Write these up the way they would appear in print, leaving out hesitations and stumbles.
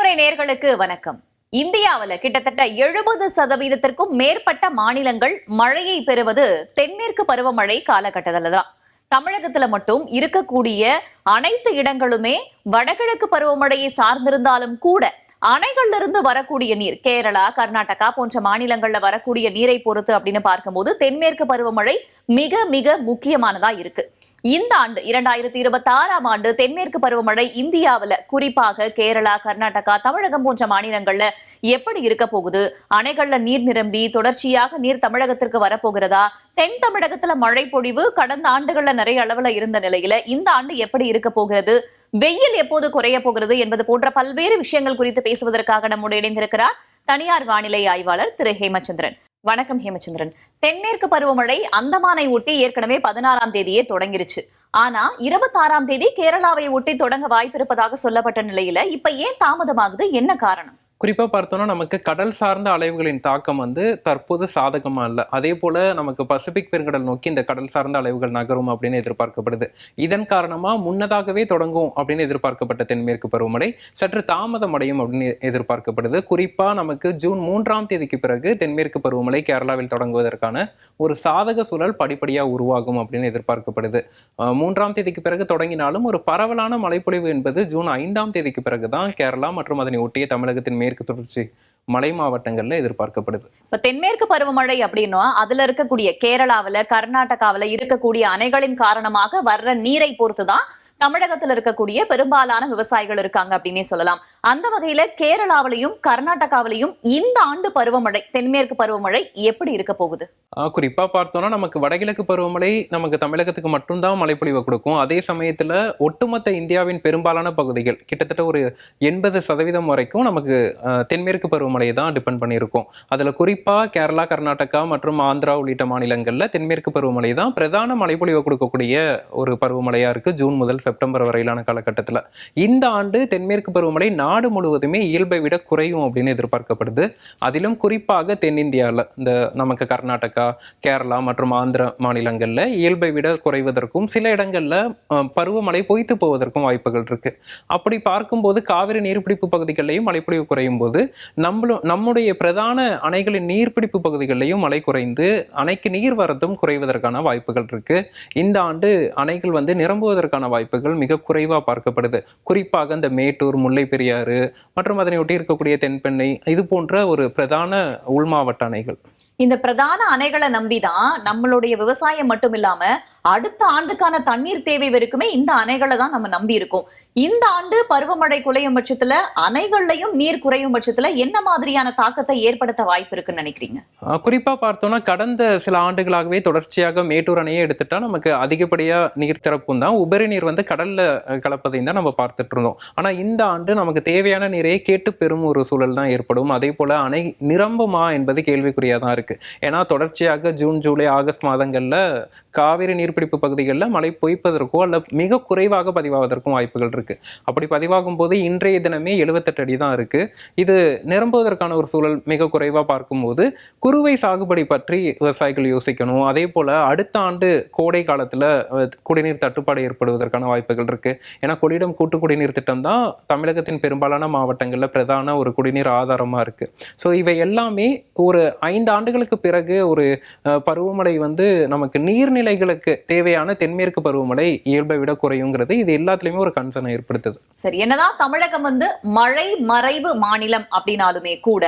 தலைமுறை நேர்களுக்கு வணக்கம். இந்தியாவில் கிட்டத்தட்ட 70% மேற்பட்ட மாநிலங்கள் மழையை பெறுவது தென்மேற்கு பருவமழை காலகட்டத்தில் தான். தமிழகத்துல மட்டும் இருக்கக்கூடிய அனைத்து இடங்களுமே வடகிழக்கு பருவமழையை சார்ந்திருந்தாலும் கூட அணைகள்ல இருந்து வரக்கூடிய நீர் கேரளா, கர்நாடகா போன்ற மாநிலங்கள்ல வரக்கூடிய நீரை பொறுத்து அப்படின்னு பார்க்கும்போது தென்மேற்கு பருவமழை மிக மிக முக்கியமானதா இருக்கு. இந்த ஆண்டு 2026ஆம் ஆண்டு தென்மேற்கு பருவமழை இந்தியாவில் குறிப்பாக கேரளா, கர்நாடகா, தமிழகம் போன்ற மாநிலங்கள்ல எப்படி இருக்க போகுது? அணைகள்ல நீர் நிரம்பி தொடர்ச்சியாக நீர் தமிழகத்திற்கு வரப்போகிறதா? தென் தமிழகத்துல மழை பொழிவு கடந்த ஆண்டுகள்ல நிறைய அளவுல இருந்த நிலையில இந்த ஆண்டு எப்படி இருக்க போகிறது? வெயில் எப்போது குறைய போகிறது என்பது போன்ற பல்வேறு விஷயங்கள் குறித்து பேசுவதற்காக நம்முடைய இணைந்திருக்கிறார் தனியார் வானிலை ஆய்வாளர் திரு ஹேமச்சந்திரன். வணக்கம் ஹேமச்சந்திரன். தென்மேற்கு பருவமழை அந்தமானை ஒட்டி ஏற்கனவே 16ஆம் தேதியே தொடங்கிருச்சு. ஆனா 26ஆம் தேதி கேரளாவை ஒட்டி தொடங்க வாய்ப்பு இருப்பதாக சொல்லப்பட்ட நிலையில இப்ப ஏன் தாமதமாகுது? என்ன காரணம்? குறிப்பா பார்த்தோம்னா நமக்கு கடல் சார்ந்த அலைவுகளின் தாக்கம் தற்போது சாதகமா இல்லை. அதே போல நமக்கு பசிபிக் பெருங்கடல் நோக்கி இந்த கடல் சார்ந்த அலைவுகள் நகரும் அப்படின்னு எதிர்பார்க்கப்படுது. இதன் காரணமா முன்னதாகவே தொடங்கும் அப்படின்னு எதிர்பார்க்கப்பட்ட தென்மேற்கு பருவமழை சற்று தாமதம் அடையும் அப்படின்னு எதிர்பார்க்கப்படுது. குறிப்பா நமக்கு ஜூன் 3ஆம் தேதிக்கு பிறகு தென்மேற்கு பருவமழை கேரளாவில் தொடங்குவதற்கான ஒரு சாதக சூழல் படிப்படியா உருவாகும் அப்படின்னு எதிர்பார்க்கப்படுது. 3ஆம் தேதிக்கு பிறகு தொடங்கினாலும் ஒரு பரவலான மழைப்பொழிவு என்பது ஜூன் 5ஆம் தேதிக்கு பிறகுதான் கேரளா மற்றும் அதனை ஒட்டிய தமிழகத்தின் மேற்கு தொடர்ச்சி மலை மாவட்டங்கள்ல எதிர்பார்க்கப்படுது. இப்ப தென்மேற்கு பருவமழை அப்படின்னா அதுல இருக்கக்கூடிய கேரளாவில, கர்நாடகாவில இருக்கக்கூடிய அணைகளின் காரணமாக வர்ற நீரை பொறுத்துதான் தமிழகத்தில் இருக்கக்கூடிய பெரும்பாலான விவசாயிகள் இருக்காங்க அப்படின்னே சொல்லலாம். அந்த வகையில கேரளாவிலையும் கர்நாடகாவிலையும் இந்த ஆண்டு பருவமழை, தென்மேற்கு பருவமழை எப்படி இருக்க போகுது? குறிப்பா பார்த்தோம்னா நமக்கு வடகிழக்கு பருவமழை நமக்கு தமிழகத்துக்கு மட்டும்தான் மழைப்பொழிவை கொடுக்கும். அதே சமயத்துல ஒட்டுமொத்த இந்தியாவின் பெரும்பாலான பகுதிகள் கிட்டத்தட்ட ஒரு 80% வரைக்கும் நமக்கு தென்மேற்கு பருவமழையை தான் டிபெண்ட் பண்ணியிருக்கோம். அதுல குறிப்பா கேரளா, கர்நாடகா மற்றும் ஆந்திரா உள்ளிட்ட மாநிலங்கள்ல தென்மேற்கு பருவமழை தான் பிரதான மழைப்பொழிவை கொடுக்கக்கூடிய ஒரு பருவமழையா இருக்கு ஜூன் முதல் செப்டம்பர் வரையிலான காலகட்டத்தில். இந்த ஆண்டு தென்மேற்கு பருவமழை நாடு முழுவதுமே இயல்பை விட குறையும் அப்படின்னு எதிர்பார்க்கப்படுது. அதிலும் குறிப்பாக தென்னிந்தியாவில் இந்த நமக்கு கர்நாடகா, கேரளா மற்றும் ஆந்திரா மாநிலங்களில் இயல்பை விட குறைவதற்கும் சில இடங்களில் பருவமழை பொய்த்து போவதற்கும் வாய்ப்புகள் இருக்கு. அப்படி பார்க்கும்போது காவிரி நீர்பிடிப்பு பகுதிகளிலையும் மழைப்பொழிவு குறையும் போது நம்முடைய பிரதான அணைகளின் நீர்பிடிப்பு பகுதிகளிலையும் மழை குறைந்து அணைக்கு நீர் வரத்தும் குறைவதற்கான வாய்ப்புகள் இருக்கு. இந்த ஆண்டு அணைகள் நிரம்புவதற்கான வாய்ப்புகள் மிக குறைவா பார்க்கப்படுது. குறிப்பாக இந்த மேட்டூர், முல்லை பெரியாறு மற்றும் அதனை ஒட்டி இருக்கக்கூடிய தென்பெண்ணை இது போன்ற ஒரு பிரதான உள் மாவட்ட அணைகள். இந்த பிரதான அணைகளை நம்பிதான் நம்மளுடைய விவசாயம் மட்டும் இல்லாம அடுத்த ஆண்டுக்கான தண்ணீர் தேவை வரைக்குமே இந்த அணைகளை தான் நம்ம நம்பி இருக்கோம். இந்த ஆண்டு பருவமழை குறையும் பட்சத்துல அணைகள்லையும் நீர் குறையும் பட்சத்துல என்ன மாதிரியான தாக்கத்தை ஏற்படுத்த வாய்ப்பு இருக்குன்னு நினைக்கிறீங்க? குறிப்பா பார்த்தோம்னா கடந்த சில ஆண்டுகளாகவே தொடர்ச்சியாக மேட்டூர் அணையை எடுத்துட்டா நமக்கு அதிகப்படியா நீர் திறப்பும் தான், உபரி நீர் கடல்ல கலப்பதையும் தான் நம்ம பார்த்துட்டு இருந்தோம். ஆனா இந்த ஆண்டு நமக்கு தேவையான நீரையே கேட்டு பெறும் ஒரு சூழல் தான் ஏற்படும். அதே போல அணை நிரம்புமா என்பது கேள்விக்குறியா தான் இருக்கு. ஏன்னா தொடர்ச்சியாக ஜூன், ஜூலை, ஆகஸ்ட் மாதங்கள்ல காவிரி நீர்பிடிப்பு பகுதிகளில் மழை பொய்ப்பதற்கோ அல்ல மிக குறைவாக பதிவாவதற்கும் வாய்ப்புகள் இருக்கு. அப்படி பதிவாகும் போது இன்றைய தினமே 78 அடி தான் இருக்கு. இது நிரம்புவதற்கான ஒரு சூழல் மிக குறைவா பார்க்கும்போது குறுவை சாகுபடி பற்றி விவசாயிகள் யோசிக்கணும். அதே போல அடுத்த ஆண்டு கோடை காலத்துல குடிநீர் தட்டுப்பாடு ஏற்படுவதற்கான வாய்ப்புகள் இருக்கு. ஏன்னா கொள்ளிடம் கூட்டு குடிநீர் திட்டம் தான் தமிழகத்தின் பெரும்பாலான மாவட்டங்கள்ல பிரதான ஒரு குடிநீர் ஆதாரமா இருக்கு. ஸோ இவை எல்லாமே ஒரு 5 ஆண்டுகளுக்கு பிறகு ஒரு பருவமழை நமக்கு நீர்நிலைகளுக்கு தேவையான தென்மேற்கு பருவமழை இயல்பை விட குறையுங்கிறது இது எல்லாத்துலயுமே ஒரு கன்சர்ன் ஏற்படுத்துது. சரி, என்னதான் தமிழகம் மழை மறைவு மாநிலம் அப்படின்னாலுமே கூட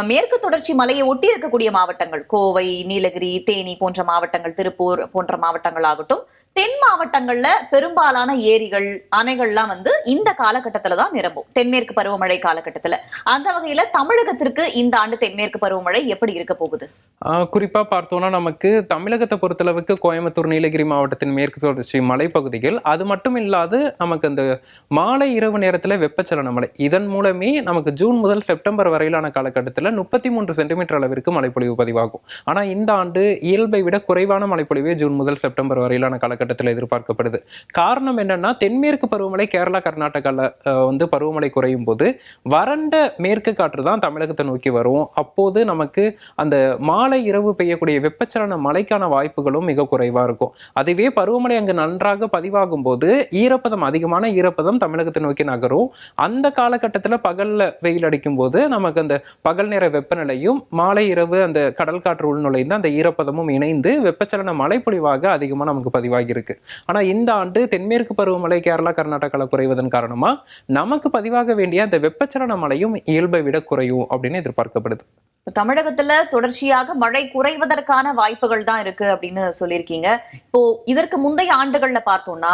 மேற்கு தொடர்ச்சி மலையை ஒட்டி இருக்கக்கூடிய மாவட்டங்கள் கோவை, நீலகிரி, தேனி போன்ற மாவட்டங்கள், திருப்பூர் போன்ற மாவட்டங்கள் ஆகட்டும், தென் மாவட்டங்கள்ல பெரும்பாலான ஏரிகள், அணைகள்லாம் இந்த காலகட்டத்துல தான் நிரம்பும், தென்மேற்கு பருவமழை காலகட்டத்துல. அந்த வகையில தமிழகத்திற்கு இந்த ஆண்டு தென்மேற்கு பருவமழை எப்படி இருக்க போகுது? குறிப்பா பார்த்தோம்னா நமக்கு தமிழகத்தை பொறுத்தளவுக்கு கோயம்புத்தூர், நீலகிரி மாவட்டத்தின் மேற்கு தொடர்ச்சி மலைப்பகுதிகள், அது மட்டும் இல்லாது நமக்கு அந்த மாலை இரவு நேரத்துல வெப்பச்சலன மழை, இதன் மூலமே நமக்கு ஜூன் முதல் செப்டம்பர் வரையிலான காலகட்டத்தில் காலகட்டத்தில் 33 சென்டிமீட்டர் அளவிற்கு மழைப்பொழிவு பதிவாகும். ஆனா இந்த ஆண்டு இயல்பை விட குறைவான மழைப்பொழிவே ஜூன் முதல் செப்டம்பர் வரையிலான காலகட்டத்தில் எதிர்பார்க்கப்படுது. காரணம் என்னன்னா, தென்மேற்கு பருவமழை கேரளா கர்நாடகால பருவமழை குறையும் போது வறண்ட மேற்கு காற்று தான் தமிழகத்தை நோக்கி வரும். அப்போது நமக்கு அந்த மாலை இரவு பெய்யக்கூடிய வெப்பச்சலன மழைக்கான வாய்ப்புகளும் மிக குறைவா இருக்கும். அதுவே பருவமழை அங்கு நன்றாக பதிவாகும் போது ஈரப்பதம், அதிகமான ஈரப்பதம் தமிழகத்தை நோக்கி நகரும். அந்த காலகட்டத்தில் பகல்ல வெயில் அடிக்கும் போது நமக்கு அந்த பகல் நேர வெப்பநிலையும் மாலை இரவு அந்த கடல் காற்று உள்நுழைந்து அந்த ஈரப்பதமும் இணைந்து வெப்பச்சலன மழைப்பொழிவாக அதிகமா நமக்கு பதிவாகி இருக்கு. ஆனா இந்த ஆண்டு தென்மேற்கு பருவமழை கேரளா கர்நாடகால குறைவதன் காரணமா நமக்கு பதிவாக வேண்டிய அந்த வெப்பச்சலன மழையும் இயல்பை விட குறையும் அப்படின்னு எதிர்பார்க்கப்படுது. தமிழகத்துல தொடர்ச்சியாக மழை குறைவதற்கான வாய்ப்புகள் தான் இருக்கு அப்படின்னு சொல்லியிருக்கீங்க. இப்போ இதற்கு முந்தைய ஆண்டுகள்ல பார்த்தோம்னா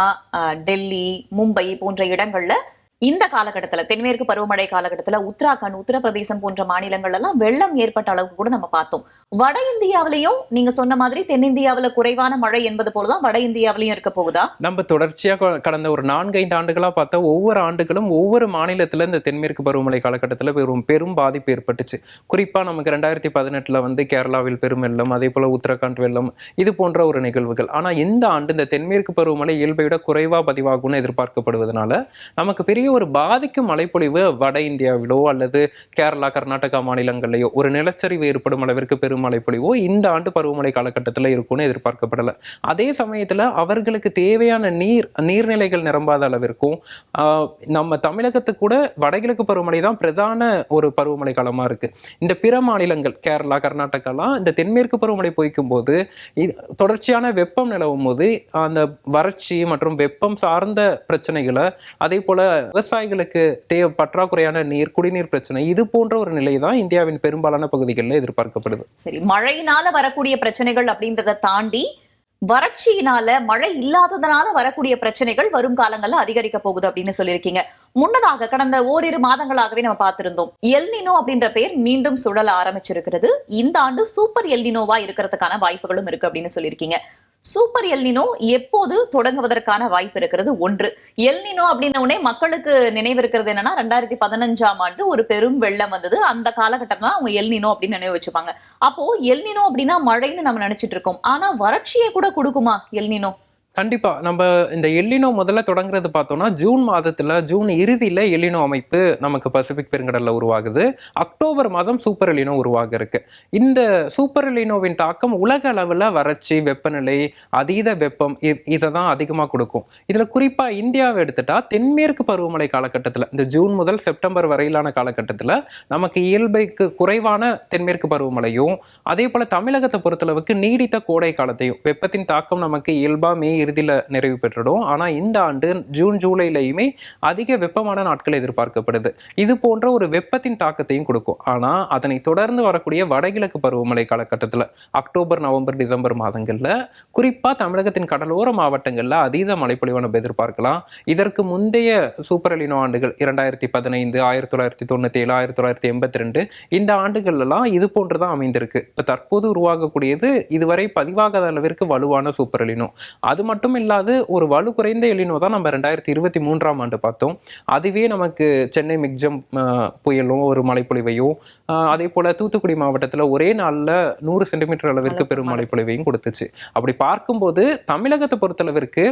டெல்லி, மும்பை போன்ற இடங்கள்ல இந்த காலகட்டத்துல தென்மேற்கு பருவமழை காலகட்டத்துல உத்தராகண்ட், உத்தரப்பிரதேசம் போன்ற மாநிலங்கள் எல்லாம் வெள்ளம் ஏற்பட்ட அளவுக்கு கூட நம்ம பார்த்தோம். வட இந்தியாவிலையும் நீங்க சொன்ன மாதிரி தென்னிந்தியாவில குறைவான மழை என்பது போலதான் வட இந்தியாவிலையும் இருக்க போகுதா? நம்ம தொடர்ச்சியா கடந்த ஒரு 4-5 ஆண்டுகளா பார்த்தா ஒவ்வொரு ஆண்டுகளும் ஒவ்வொரு மாநிலத்துல இந்த தென்மேற்கு பருவமழை காலகட்டத்துல பெரும் பாதிப்பு ஏற்பட்டுச்சு. குறிப்பா நமக்கு 2018 கேரளாவில் பெரும் வெள்ளம், அதே போல உத்தரகாண்ட் வெள்ளம், இது போன்ற ஒரு நிகழ்வுகள். ஆனா இந்த ஆண்டு இந்த தென்மேற்கு பருவமழை இயல்பை விட குறைவா பதிவாகும்னு எதிர்பார்க்கப்படுவதனால நமக்கு பெரிய ஒரு பாதிக்கும் மழைப்பொழிவு வட இந்தியாவிலோ அல்லது கேரளா கர்நாடகா மாநிலங்களிலேயோ ஒரு நிலச்சரிவு ஏற்படும் அளவிற்கு பெரும் மழைப்பொழிவோ இந்த ஆண்டு பருவமழை காலகட்டத்தில் இருக்கும்னு எதிர்பார்க்கப்படல. அதே சமயத்துல அவர்களுக்கு தேவையான நீர்நிலைகள் நிரம்பாத அளவிற்கும் நம்ம தமிழகத்துக்கு கூட வடகிழக்கு பருவமழை தான் பிரதான ஒரு பருவமழை காலமா இருக்கு. இந்த பிற மாநிலங்கள் கேரளா கர்நாடகாலாம் இந்த தென்மேற்கு பருவமழை பொய்க்கும் போது தொடர்ச்சியான வெப்பம் நிலவும் போது அந்த வறட்சி மற்றும் வெப்பம் சார்ந்த பிரச்சனைகளை, அதே போல விவசாயிகளுக்கு பற்றாக்குறையான நீர், குடிநீர் பிரச்சனை, இது போன்ற ஒரு நிலை தான் இந்தியாவின் பெரும்பாலான பகுதிகளில் எதிர்பார்க்கப்படுது. சரி, மழையினால வரக்கூடிய பிரச்சனைகள் அப்படின்றத தாண்டி வறட்சியினால, மழை இல்லாததுனால வரக்கூடிய பிரச்சனைகள் வரும் காலங்கள்ல அதிகரிக்க போகுது அப்படின்னு சொல்லியிருக்கீங்க. முன்னதாக கடந்த ஓரிரு மாதங்களாகவே நம்ம பார்த்திருந்தோம், எல்னினோ அப்படின்ற பெயர் மீண்டும் சுழல ஆரம்பிச்சிருக்கிறது. இந்த ஆண்டு சூப்பர் எல்னினோவா இருக்கிறதுக்கான வாய்ப்புகளும் இருக்கு அப்படின்னு சொல்லியிருக்கீங்க. சூப்பர் எல்னினோ எப்போது தொடங்குவதற்கான வாய்ப்பு இருக்கிறது? ஒன்று, எல்னினோ அப்படின்ன உடனே மக்களுக்கு நினைவு இருக்கிறது என்னன்னா 2015ஆம் ஆண்டு ஒரு பெரும் வெள்ளம் வந்தது. அந்த காலகட்டம் தான் அவங்க எல்னினோ அப்படின்னு நினைவு வச்சுப்பாங்க. அப்போ எல்னினோ அப்படின்னா மழைன்னு நம்ம நினைச்சிட்டு இருக்கோம். ஆனா வறட்சியை கூட கொடுக்குமா எல்னினோ? கண்டிப்பா. நம்ம இந்த எல்னினோ முதல்ல தொடங்குறது பார்த்தோம்னா ஜூன் மாதத்துல, ஜூன் இறுதியில எல்னினோ அமைப்பு நமக்கு பசிபிக் பெருங்கடல்ல உருவாகுது. அக்டோபர் மாதம் சூப்பர் எல்னினோ உருவாக இருக்கு. இந்த சூப்பர் எல்னினோவின் தாக்கம் உலக அளவுல வறட்சி, வெப்பநிலை, அதீத வெப்பம் இதை தான் அதிகமா கொடுக்கும். இதுல குறிப்பா இந்தியாவை எடுத்துட்டா தென்மேற்கு பருவமழை காலகட்டத்துல இந்த ஜூன் முதல் செப்டம்பர் வரையிலான காலகட்டத்துல நமக்கு இயல்பைக்கு குறைவான தென்மேற்கு பருவமழையும், அதே போல தமிழகத்தை பொறுத்தளவுக்கு நீடித்த கோடை காலத்தையும், வெப்பத்தின் தாக்கம் நமக்கு இயல்பா மே இறுதியில நிறைவு பெற்றுடும். ஆனா இந்த ஆண்டு ஜூன் ஜூலைலயுமே அதிக வெப்பமான நாட்கள் எதிர்பார்க்கப்படுது. இது போன்ற ஒரு வெப்பத்தின் தாக்கத்தையும் கொடுக்கும். ஆனா அதனை தொடர்ந்து வரக்கூடிய வடகிழக்கு பருவமழை காலகட்டத்துல அக்டோபர், நவம்பர், டிசம்பர் மாதங்கள்ல குறிப்பா தமிழகத்தின் கடலோர மாவட்டங்கள்ல அதீத மழைப்பொழிவை நம்ம எதிர்பார்க்கலாம். இதற்கு முந்தைய சூப்பர் எல்னினோ ஆண்டுகள் 2015, 1997, 1982 இந்த ஆண்டுகள் எல்லாம் இது போன்றுதான் அமைந்திருக்கு. இப்ப தற்போது உருவாகக்கூடியது இதுவரை பதிவாகாத அளவிற்கு வலுவான சூப்பர் எல்னினோ. அது மட்டும் இல்லாது ஒரு வலு குறைந்த எல்னினோ தான் நம்ம 2023ஆம் ஆண்டு பார்த்தோம். அதுவே நமக்கு சென்னை மிக்ஜம் புயலும் ஒரு மழைப்பொழிவையும், அதே போல தூத்துக்குடி மாவட்டத்தில் ஒரே நாளில் 100 சென்டிமீட்டர் அளவிற்கு பெரும் மழைப்பொழிவையும் கொடுத்துச்சு. அப்படி பார்க்கும்போது தமிழகத்தை பொறுத்தளவிற்கு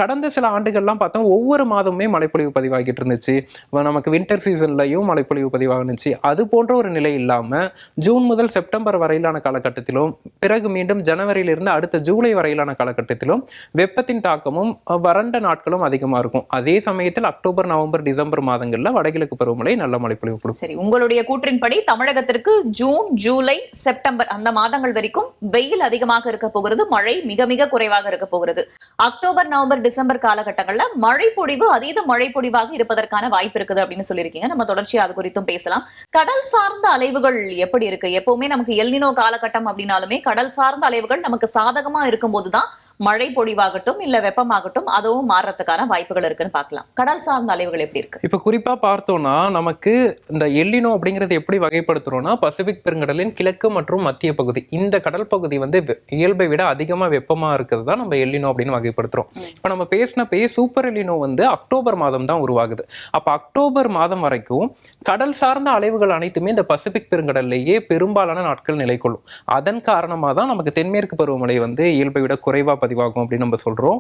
கடந்த சில ஆண்டுகள்லாம் பார்த்தோம் ஒவ்வொரு மாதமுமே மழைப்பொழிவு பதிவாகிட்டு இருந்துச்சு. நமக்கு வின்டர் சீசன்லையும் மழைப்பொழிவு பதிவாகிச்சு. அது போன்ற ஒரு நிலை இல்லாமல் ஜூன் முதல் செப்டம்பர் வரையிலான காலகட்டத்திலும், பிறகு மீண்டும் ஜனவரியிலிருந்து அடுத்த ஜூலை வரையிலான காலகட்டத்திலும் வெப்பத்தின் தாக்கமும் வறண்ட நாட்களும் அதிகமாக இருக்கும். அதே சமயத்தில் அக்டோபர், நவம்பர், டிசம்பர் மாதங்களில் வடகிழக்கு பருவமழை நல்ல மழைப்பொழிவு கொடுக்கும். சரி, உங்களுடைய கூற்றின்படி தமிழகத்திற்கு ஜூன், ஜூலை, செப்டம்பர் அந்த மாதங்கள் வரைக்கும் வெயில் அதிகமாக இருக்க போகிறது, மழை மிக மிக குறைவாக இருக்க போகிறது. அக்டோபர், நவம்பர், டிசம்பர் காலகட்டங்கள்ல மழை பொழிவு அதீத மழை பொழிவாக இருப்பதற்கான வாய்ப்பு இருக்குது அப்படின்னு சொல்லியிருக்கீங்க. நம்ம தொடர்ச்சியா அது குறித்தும் பேசலாம். கடல் சார்ந்த அலைவுகள் எப்படி இருக்கு? எப்பவுமே நமக்கு எல்னினோ காலகட்டம் அப்படின்னாலுமே கடல் சார்ந்த அலைவுகள் நமக்கு சாதகமா இருக்கும் போதுதான் மழை பொழிவாகட்டும் இல்ல வெப்பமாகட்டும் அதுவும் மாறுறதுக்கான வாய்ப்புகள் இருக்குன்னு பார்க்கலாம். கடல் சார்ந்த அலைவுகள் எப்படி இருக்கு? இப்ப குறிப்பா பார்த்தோம்னா நமக்கு இந்த எல்லினோ அப்படிங்கிறது எப்படி வகைப்படுத்துறோம்னா, பசிபிக் பெருங்கடலின் கிழக்கு மற்றும் மத்திய பகுதி, இந்த கடல் பகுதி வந்து இயல்பை விட அதிகமா வெப்பமா இருக்கிறது தான் நம்ம எல்லினோ அப்படின்னு வகைப்படுத்துறோம். இப்ப நம்ம பேசினப்பயே சூப்பர் எல்லினோ வந்து அக்டோபர் மாதம் தான் உருவாகுது. அப்ப அக்டோபர் மாதம் வரைக்கும் கடல் சார்ந்த அலைவுகள் அனைத்துமே இந்த பசிபிக் பெருங்கடல்லையே பெரும்பாலான நாட்கள் நிலை கொள்ளும். அதன் காரணமாக தான் நமக்கு தென்மேற்கு பருவமழை வந்து இயல்பை விட குறைவா பதிவாகும் அப்படின்னு நம்ம சொல்றோம்.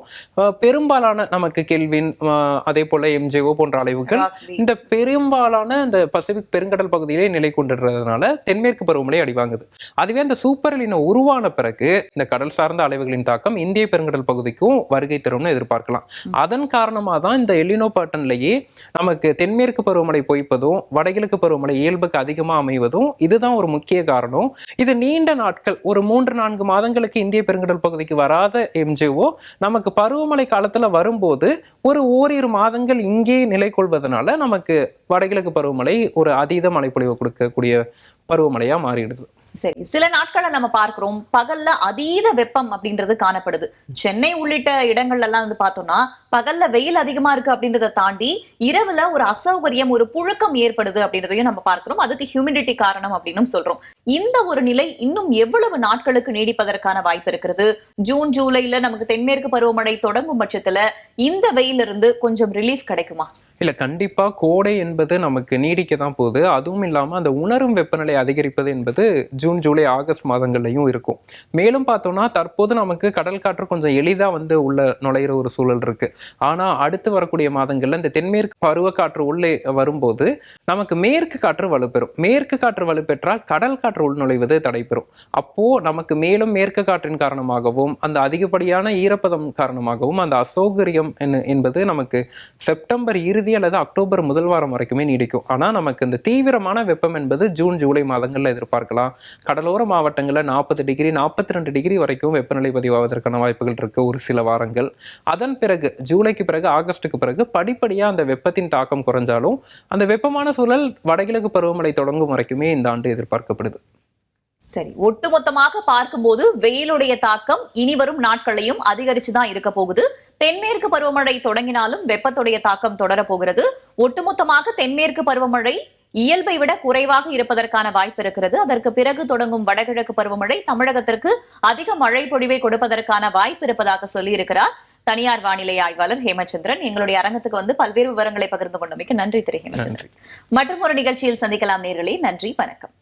பெரும்பாலான நமக்கு கெல்வின், அதே போல எம்ஜேஓ போன்ற அலைவுகள் இந்த பெரும்பாலான இந்த பசிபிக் பெருங்கடல் பகுதியிலே நிலை கொண்டிருக்கிறதுனால தென்மேற்கு பருவமழை அடிவாங்குது. அதுவே இந்த சூப்பர் எல்லினோ உருவான பிறகு இந்த கடல் சார்ந்த அலைவுகளின் தாக்கம் இந்திய பெருங்கடல் பகுதிக்கும் வருகை தரும்னு எதிர்பார்க்கலாம். அதன் காரணமாக தான் இந்த எல்லினோ பேட்டர்ன்லயே நமக்கு தென்மேற்கு பருவமழை பொய்ப்பதும் வடகிழக்கு பருவமழை இயல்புக்கு அதிகமா அமைவதும் இதுதான் ஒரு முக்கிய காரணம். இது நீண்ட நாட்கள், ஒரு 3-4 மாதங்களுக்கு இந்திய பெருங்கடல் பகுதிக்கு வராத எம்ஜிஓ நமக்கு பருவமழை காலத்துல வரும்போது ஒரு ஓரிரு மாதங்கள் இங்கே நிலை கொள்வதனால நமக்கு வடகிழக்கு பருவமழை ஒரு அதீத மழைப்பொழிவு கொடுக்கக்கூடிய பருவமழையா மாறிடுது. சரி, சில நாட்களை நம்ம பார்க்கிறோம் பகல்ல அதீத வெப்பம் அப்படின்றது காணப்படுது. சென்னை உள்ளிட்ட இடங்கள்ல எல்லாம் வந்து பார்த்தோம்னா பகல்ல வெயில் அதிகமா இருக்கு அப்படின்றத தாண்டி இரவுல ஒரு அசௌகரியம், ஒரு புழுக்கம் ஏற்படுது அப்படின்றதையும் நம்ம பார்க்கிறோம். அதுக்கு ஹியூமிடிட்டி காரணம் அப்படின்னு சொல்றோம். இந்த ஒரு நிலை இன்னும் எவ்வளவு நாட்களுக்கு நீடிப்பதற்கான வாய்ப்பு இருக்கிறது? ஜூன் ஜூலைல நமக்கு தென்மேற்கு பருவமழை தொடங்கும் பட்சத்துல இந்த வெயிலிருந்து கொஞ்சம் ரிலீஃப் கிடைக்குமா? இல்ல, கண்டிப்பா கோடை என்பது நமக்கு நீடிக்க தான் போகுது. அதுவும் இல்லாம அந்த உணரும் வெப்பநிலை அதிகரிப்பது என்பது ஜூன் ஜூலை ஆகஸ்ட் மாதங்கள்லையும் இருக்கும். மேலும் பார்த்தோம்னா தற்போது நமக்கு கடல் காற்று கொஞ்சம் எளிதா வந்து உள்ள நுழையிற ஒரு சூழல் இருக்கு. ஆனா அடுத்து வரக்கூடிய மாதங்கள்ல இந்த தென்மேற்கு பருவக்காற்று உள்ளே வரும்போது நமக்கு மேற்கு காற்று வலுப்பெறும். மேற்கு காற்று வலுப்பெற்றால் கடல் காற்று உள் நுழைவது தடைபெறும். அப்போ நமக்கு மேலும் மேற்கு காற்றின் காரணமாகவும் அந்த அதிகப்படியான ஈரப்பதம் காரணமாகவும் அந்த அசௌகரியம் என்பது நமக்கு செப்டம்பர் இறுதி அல்லது அக்டோபர் முதல் வாரம் வரைக்குமே நீடிக்கும். ஆனா நமக்கு இந்த தீவிரமான வெப்பம் என்பது ஜூன் ஜூலை மாதங்கள்ல எதிர்பார்க்கலாம். கடலோர மாவட்டங்கள்ல 40 டிகிரி 42 டிகிரி வரைக்கும் வெப்பநிலை பதிவாவதற்கான வாய்ப்புகள் இருக்கு ஒரு சில வாரங்கள். அதன் பிறகு ஜூலைக்கு பிறகு ஆகஸ்டுக்கு பிறகு படிப்படியா அந்த வெப்பத்தின் தாக்கம் குறைஞ்சாலும் அந்த வெப்பமான சூழல் வடகிழக்கு பருவமழை தொடங்கும் வரைக்குமே இந்த ஆண்டு எதிர்பார்க்கப்படுது. சரி, ஒட்டுமொத்தமாக பார்க்கும்போது வெயிலுடைய தாக்கம் இனி வரும் நாட்களையும் அதிகரிச்சுதான் இருக்க போகுது. தென்மேற்கு பருவமழை தொடங்கினாலும் வெப்பத்துடைய தாக்கம் தொடர போகிறது. ஒட்டுமொத்தமாக தென்மேற்கு பருவமழை இயல்பை விட குறைவாக இருப்பதற்கான வாய்ப்பு இருக்கிறது. அதற்கு பிறகு தொடங்கும் வடகிழக்கு பருவமழை தமிழகத்திற்கு அதிக மழை பொழிவை கொடுப்பதற்கான வாய்ப்பு இருப்பதாக சொல்லி இருக்கிறார் தனியார் வானிலை ஆய்வாளர் ஹேமச்சந்திரன். எங்களுடைய அரங்கத்துக்கு வந்து பல்வேறு விவரங்களை பகிர்ந்து கொண்டமைக்கு நன்றி திரு ஹேமச்சந்திரன். மற்றும் ஒரு நிகழ்ச்சியில் சந்திக்கலாம் நேயர்களே. நன்றி, வணக்கம்.